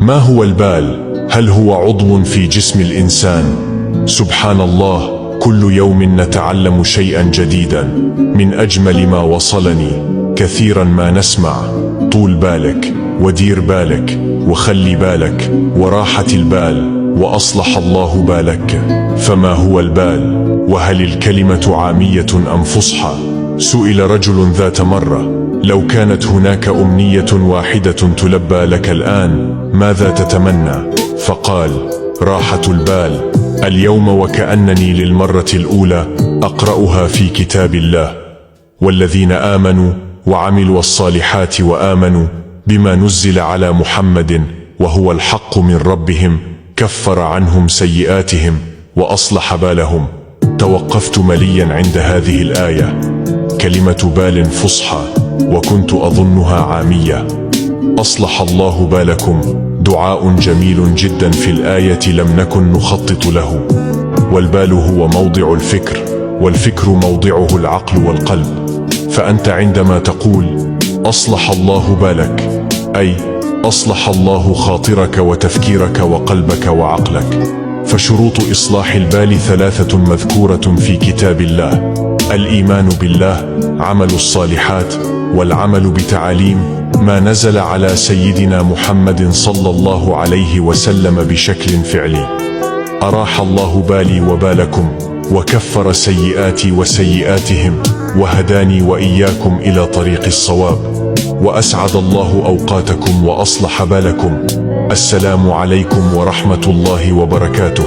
ما هو البال؟ هل هو عضو في جسم الإنسان؟ سبحان الله، كل يوم نتعلم شيئا جديدا. من أجمل ما وصلني كثيرا ما نسمع: طول بالك، ودير بالك، وخلي بالك، وراحة البال، وأصلح الله بالك. فما هو البال؟ وهل الكلمة عامية أم فصحى؟ سئل رجل ذات مرة: لو كانت هناك أمنية واحدة تلبى لك الآن ماذا تتمنى؟ فقال: راحة البال. اليوم وكأنني للمرة الأولى أقرأها في كتاب الله: والذين آمنوا وعملوا الصالحات وآمنوا بما نزل على محمد وهو الحق من ربهم كفر عنهم سيئاتهم وأصلح بالهم. توقفت مليا عند هذه الآية. كلمة بال فصحى وكنت أظنها عامية. أصلح الله بالكم دعاء جميل جدا في الآية لم نكن نخطط له. والبال هو موضع الفكر، والفكر موضعه العقل والقلب. فأنت عندما تقول أصلح الله بالك، أي أصلح الله خاطرك وتفكيرك وقلبك وعقلك. فشروط إصلاح البال 3 مذكورة في كتاب الله: الإيمان بالله، عمل الصالحات، والعمل بتعاليم ما نزل على سيدنا محمد صلى الله عليه وسلم بشكل فعلي. أراح الله بالي وبالكم، وكفر سيئاتي وسيئاتهم، وهداني وإياكم إلى طريق الصواب، وأسعد الله أوقاتكم وأصلح بالكم. السلام عليكم ورحمة الله وبركاته.